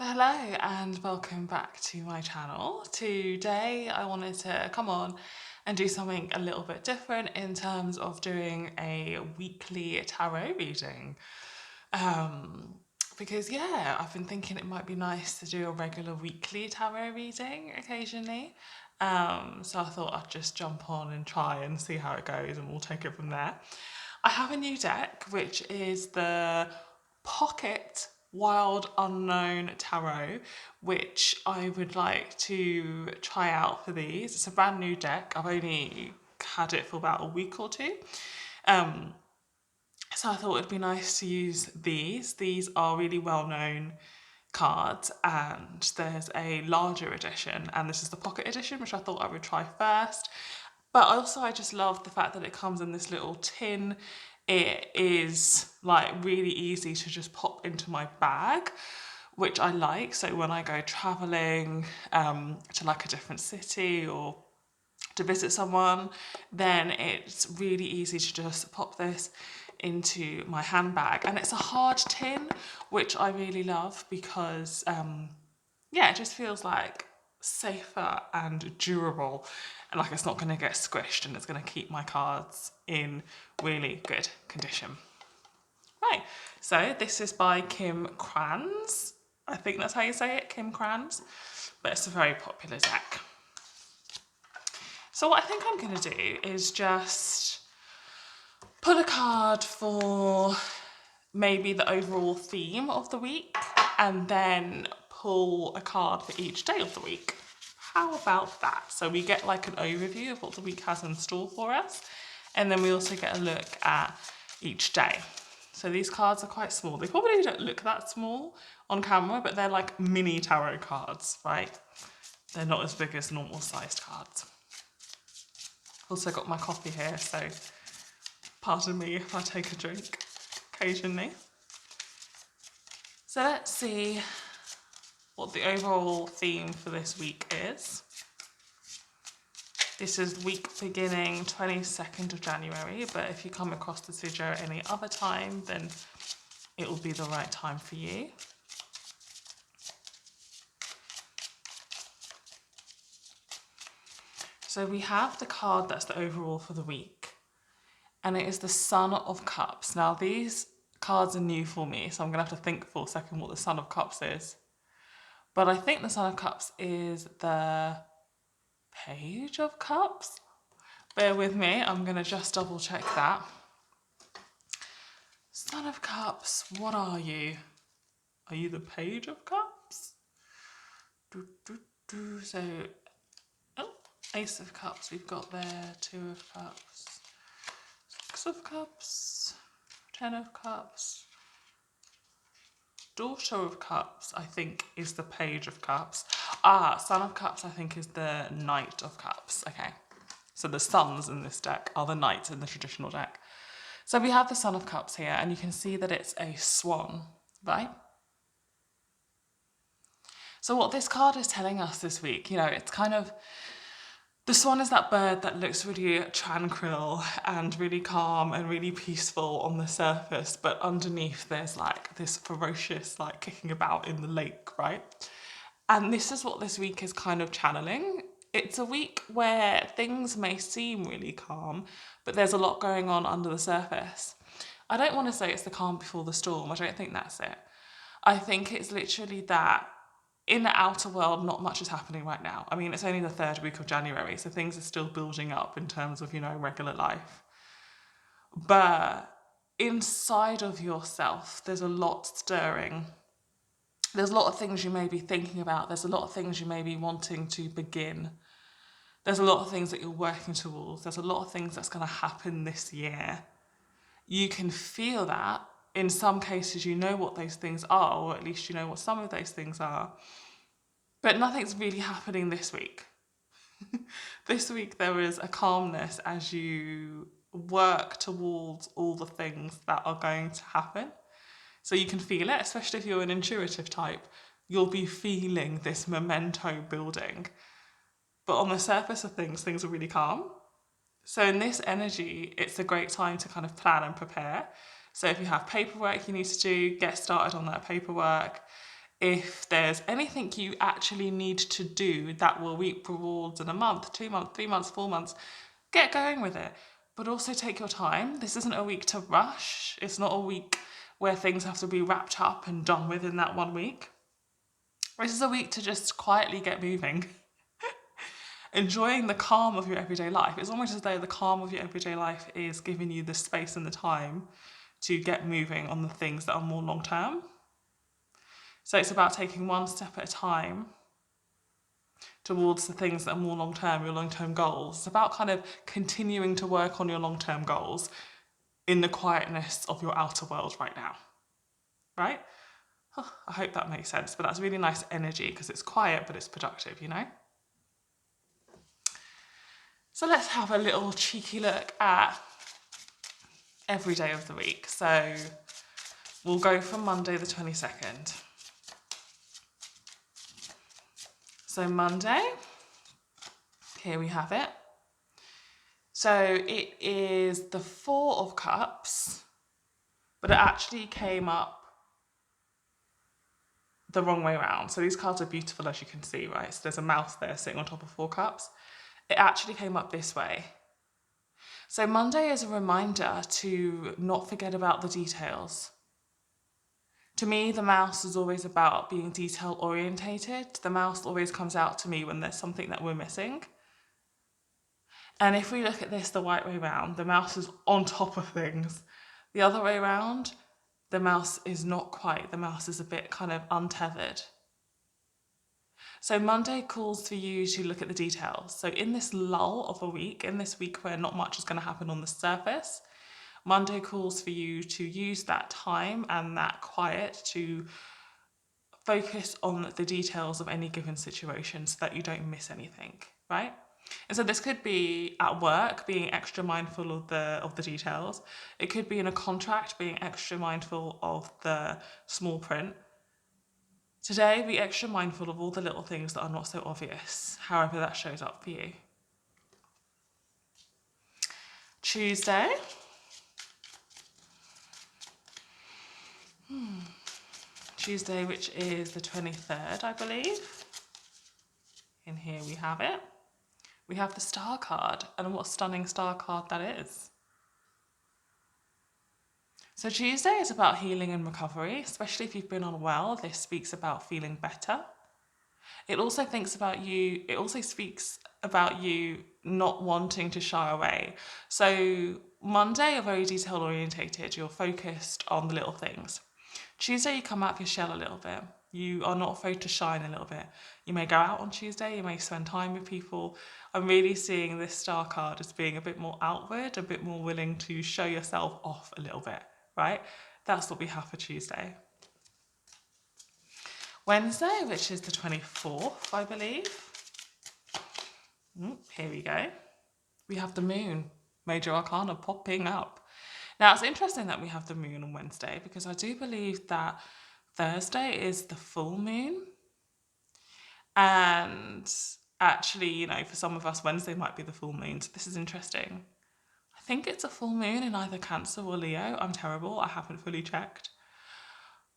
So hello and welcome back to my channel. Today I wanted to come on and do something a little bit different in terms of doing a weekly tarot reading. Because yeah, I've been thinking it might be nice to do a regular weekly tarot reading occasionally. So I thought I'd just jump on and try and see how it goes and we'll take it from there. I have a new deck, which is the Pocket Wild Unknown Tarot, which I would like to try out for these. It's a brand new deck. I've only had it for about a week or two. So I thought it'd be nice to use these. These are really well known cards, and there's a larger edition, and this is the pocket edition, which I thought I would try first. But also I just love the fact that it comes in this little tin. It is like really easy to just pop into my bag, which I like. So when I go traveling to like a different city or to visit someone, then it's really easy to just pop this into my handbag. And it's a hard tin, which I really love because yeah, it just feels like safer and durable, and like it's not going to get squished, and it's going to keep my cards in really good condition. Right, so this is by Kim Kranz. I think that's how you say it, Kim Kranz, but it's a very popular deck. So what I think I'm going to do is just pull a card for maybe the overall theme of the week, and then pull a card for each day of the week. How about that? So we get like an overview of what the week has in store for us, and then we also get a look at each day. So these cards are quite small. They probably don't look that small on camera, but they're like mini tarot cards, right? They're not as big as normal sized cards. Also got my coffee here, so pardon me if I take a drink occasionally. So let's see what the overall theme for this week is. This is week beginning 22nd of January, but if you come across this video at any other time, then it will be the right time for you. So we have the card that's the overall for the week, and it is the Son of Cups. Now these cards are new for me, so I'm gonna have to think for a second what the Son of Cups is. But I think the Son of Cups is the Page of Cups. Bear with me, I'm gonna just double check that. Son of Cups, what are you? Are you the Page of Cups? So, oh, Ace of Cups we've got there, Two of Cups, Six of Cups, Ten of Cups. Daughter of Cups, I think, is the Page of Cups. Son of Cups, I think, is the Knight of Cups. Okay, so the sons in this deck are the knights in the traditional deck. So we have the Son of Cups here, and you can see that it's a swan, right? So what this card is telling us this week, you know, it's kind of, the swan is that bird that looks really tranquil and really calm and really peaceful on the surface, but underneath there's like this ferocious like kicking about in the lake, right? And this is what this week is kind of channeling. It's a week where things may seem really calm, but there's a lot going on under the surface. I don't want to say it's the calm before the storm. I don't think that's it. I think it's literally that in the outer world, not much is happening right now. I mean, it's only the third week of January, so things are still building up in terms of, you know, regular life. But inside of yourself, there's a lot stirring. There's a lot of things you may be thinking about. There's a lot of things you may be wanting to begin. There's a lot of things that you're working towards. There's a lot of things that's going to happen this year. You can feel that. In some cases, you know what those things are, or at least you know what some of those things are. But nothing's really happening this week. This week there is a calmness as you work towards all the things that are going to happen. So you can feel it, especially if you're an intuitive type. You'll be feeling this memento building. But on the surface of things, things are really calm. So in this energy, it's a great time to kind of plan and prepare. So if you have paperwork you need to do, get started on that paperwork. if there's anything you actually need to do that will reap rewards in a month, 2 months, 3 months, 4 months, get going with it. But also take your time. This isn't a week to rush. It's not a week where things have to be wrapped up and done within that 1 week. This is a week to just quietly get moving. Enjoying the calm of your everyday life. It's almost as though the calm of your everyday life is giving you the space and the time to get moving on the things that are more long term. So it's about taking one step at a time towards the things that are more long term, your long term goals. It's about kind of continuing to work on your long term goals in the quietness of your outer world right now, right? I hope that makes sense, but that's really nice energy because it's quiet, but it's productive, you know? So let's have a little cheeky look at every day of the week. So we'll go from Monday the 22nd. So Monday, here we have it. So it is the 4 of Cups, but it actually came up the wrong way around. So these cards are beautiful, as you can see, right? So there's a mouse there sitting on top of 4 cups. It actually came up this way. So Monday is a reminder to not forget about the details. To me, the mouse is always about being detail orientated. The mouse always comes out to me when there's something that we're missing. And if we look at this the right way around, the mouse is on top of things. The other way around, the mouse is not quite. The mouse is a bit kind of untethered. So Monday calls for you to look at the details. So in this lull of a week, in this week where not much is going to happen on the surface, Monday calls for you to use that time and that quiet to focus on the details of any given situation so that you don't miss anything, right? And so this could be at work, being extra mindful of the details. It could be in a contract, being extra mindful of the small print. Today, be extra mindful of all the little things that are not so obvious, however that shows up for you. Tuesday. Tuesday, which is the 23rd, I believe. And here we have it. We have the star card, and what a stunning star card that is. So Tuesday is about healing and recovery, especially if you've been unwell. This speaks about feeling better. It also speaks about you not wanting to shy away. So Monday, you're very detail orientated. You're focused on the little things. Tuesday, you come out of your shell a little bit. You are not afraid to shine a little bit. You may go out on Tuesday, you may spend time with people. I'm really seeing this star card as being a bit more outward, a bit more willing to show yourself off a little bit, right? That's what we have for Tuesday. Wednesday, which is the 24th, I believe. Here we go. We have the moon, major arcana popping up. Now, it's interesting that we have the moon on Wednesday because I do believe that Thursday is the full moon. And actually, you know, for some of us, Wednesday might be the full moon. So this is interesting. I think it's a full moon in either Cancer or Leo. I'm terrible. I haven't fully checked.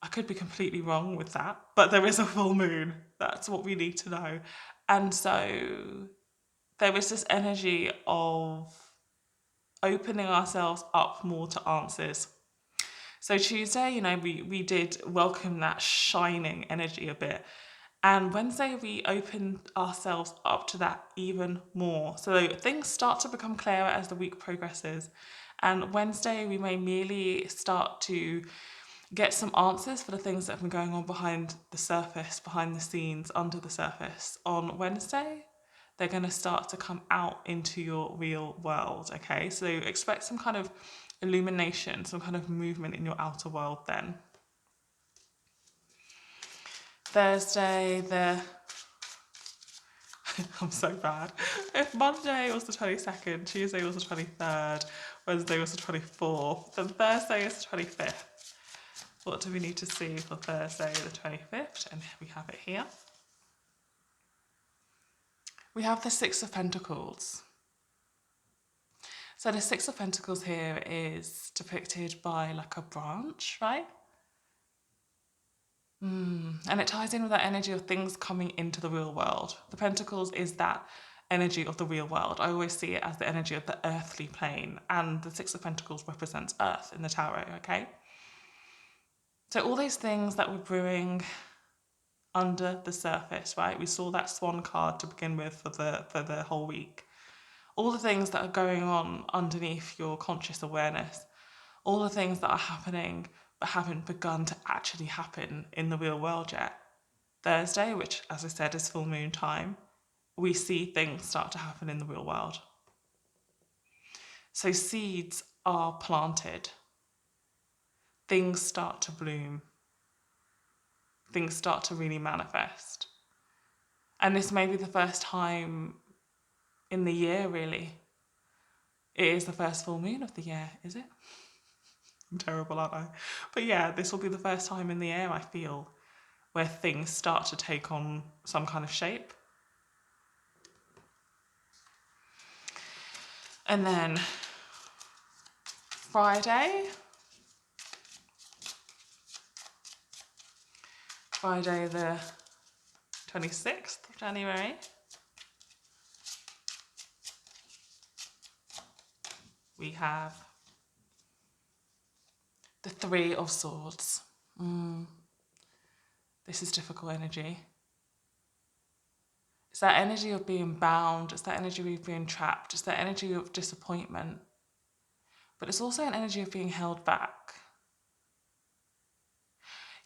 I could be completely wrong with that, but there is a full moon. That's what we need to know. And so there is this energy of opening ourselves up more to answers. So Tuesday, you know, we did welcome that shining energy a bit. And Wednesday, we opened ourselves up to that even more. So things start to become clearer as the week progresses. And Wednesday, we may merely start to get some answers for the things that have been going on behind the surface, behind the scenes, under the surface. On Wednesday, they're going to start to come out into your real world, okay? So expect some kind of illumination, some kind of movement in your outer world then. Thursday, I'm so bad. If Monday was the 22nd, Tuesday was the 23rd, Wednesday was the 24th, then Thursday is the 25th. What do we need to see for Thursday the 25th? And we have it here. We have the 6 of Pentacles. So the 6 of Pentacles here is depicted by like a branch, right? And it ties in with that energy of things coming into the real world. The Pentacles is that energy of the real world. I always see it as the energy of the earthly plane, and the Six of Pentacles represents Earth in the tarot, okay? So all these things that were brewing under the surface, right? We saw that Swan card to begin with for the whole week. All the things that are going on underneath your conscious awareness, all the things that are happening but haven't begun to actually happen in the real world yet. Thursday, which as I said is full moon time, we see things start to happen in the real world. So seeds are planted. Things start to bloom. Things start to really manifest. And this may be the first time in the year, really. It is the first full moon of the year, is it? I'm terrible, aren't I? But yeah, this will be the first time in the year, I feel, where things start to take on some kind of shape. And then Friday the 26th of January, we have the Three of Swords. This is difficult energy. It's that energy of being bound. It's that energy of being trapped. It's that energy of disappointment. But it's also an energy of being held back.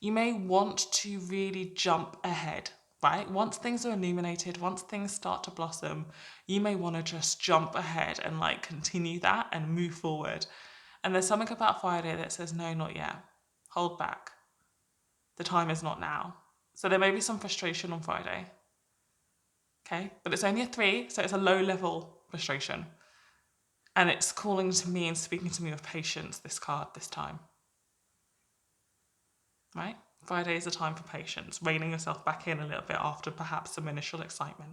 You may want to really jump ahead, right? Once things are illuminated, once things start to blossom, you may want to just jump ahead and like continue that and move forward. And there's something about Friday that says, no, not yet. Hold back. The time is not now. So there may be some frustration on Friday. Okay, but it's only a 3, so it's a low level frustration. And it's calling to me and speaking to me with patience, this card, this time. Right? Friday is a time for patience, reining yourself back in a little bit after perhaps some initial excitement.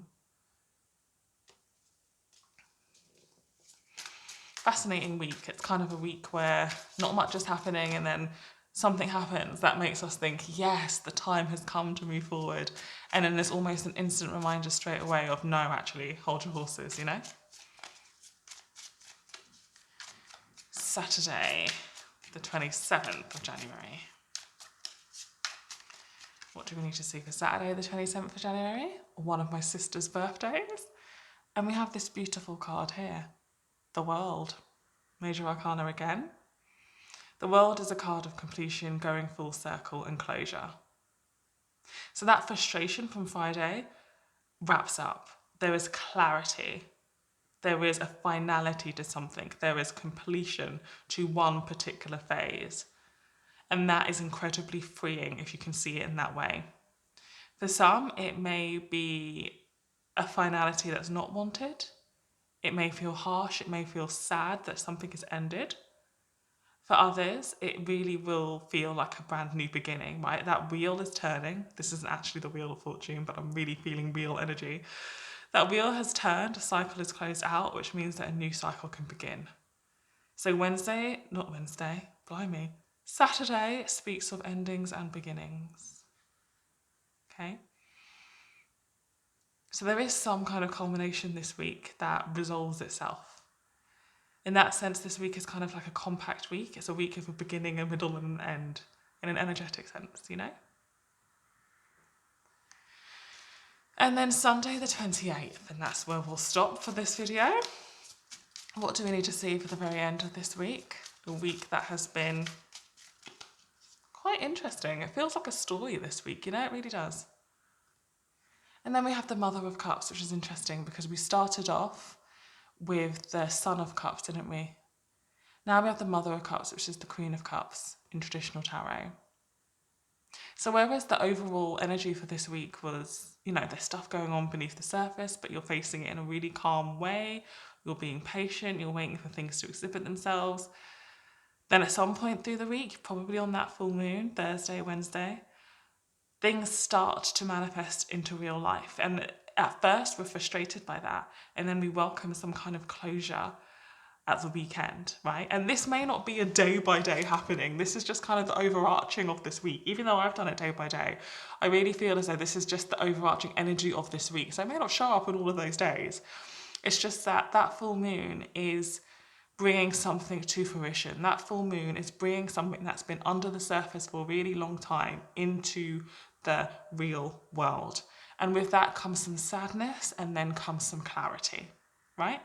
Fascinating week. It's kind of a week where not much is happening and then something happens that makes us think, yes, the time has come to move forward. And then there's almost an instant reminder straight away of, no, actually, hold your horses, you know? Saturday, the 27th of January. What do we need to see for Saturday, the 27th of January? One of my sister's birthdays. And we have this beautiful card here, the World. Major Arcana again. The World is a card of completion, going full circle and closure. So that frustration from Friday wraps up. There is clarity. There is a finality to something. There is completion to one particular phase. And that is incredibly freeing if you can see it in that way. For some, it may be a finality that's not wanted. It may feel harsh. It may feel sad that something has ended. For others, it really will feel like a brand new beginning, right? That wheel is turning. This isn't actually the Wheel of Fortune, but I'm really feeling wheel energy. That wheel has turned, a cycle is closed out, which means that a new cycle can begin. So Saturday speaks of endings and beginnings. Okay? So there is some kind of culmination this week that resolves itself. In that sense, this week is kind of like a compact week. It's a week of a beginning, a middle, and an end, in an energetic sense, you know? And then Sunday the 28th, and that's where we'll stop for this video. What do we need to see for the very end of this week? A week that has been quite interesting. It feels like a story this week, you know, it really does. And then we have the Mother of Cups, which is interesting because we started off with the Son of Cups, didn't we? Now we have the Mother of Cups, which is the Queen of Cups in traditional tarot. So whereas the overall energy for this week was, you know, there's stuff going on beneath the surface, but you're facing it in a really calm way, you're being patient, you're waiting for things to exhibit themselves. Then at some point through the week, probably on that full moon, Thursday, Wednesday, things start to manifest into real life. And at first we're frustrated by that, and then we welcome some kind of closure at the weekend, right? And this may not be a day by day happening. This is just kind of the overarching of this week. Even though I've done it day by day, I really feel as though this is just the overarching energy of this week. So it may not show up on all of those days. It's just that that full moon is bringing something to fruition. That full moon is bringing something that's been under the surface for a really long time into the real world. And with that comes some sadness and then comes some clarity, right?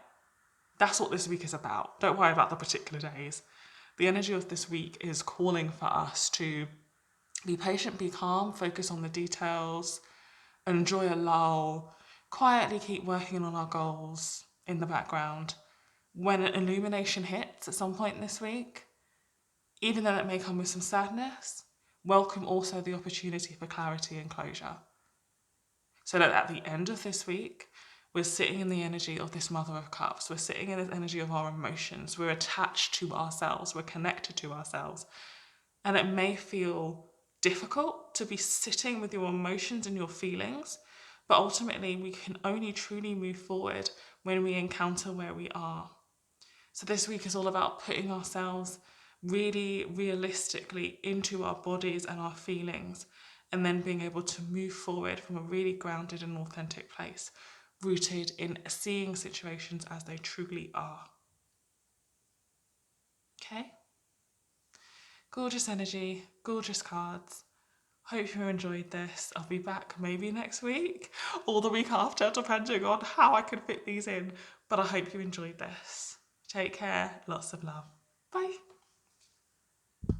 That's what this week is about. Don't worry about the particular days. The energy of this week is calling for us to be patient, be calm, focus on the details, enjoy a lull, quietly keep working on our goals in the background. When an illumination hits at some point this week, even though it may come with some sadness, welcome also the opportunity for clarity and closure. So that at the end of this week, we're sitting in the energy of this Mother of Cups. We're sitting in this energy of our emotions. We're attached to ourselves. We're connected to ourselves. And it may feel difficult to be sitting with your emotions and your feelings, but ultimately we can only truly move forward when we encounter where we are. So this week is all about putting ourselves really realistically into our bodies and our feelings, and then being able to move forward from a really grounded and authentic place, rooted in seeing situations as they truly are. Okay? Gorgeous energy, gorgeous cards. Hope you enjoyed this. I'll be back maybe next week or the week after, depending on how I can fit these in. But I hope you enjoyed this. Take care. Lots of love. Bye.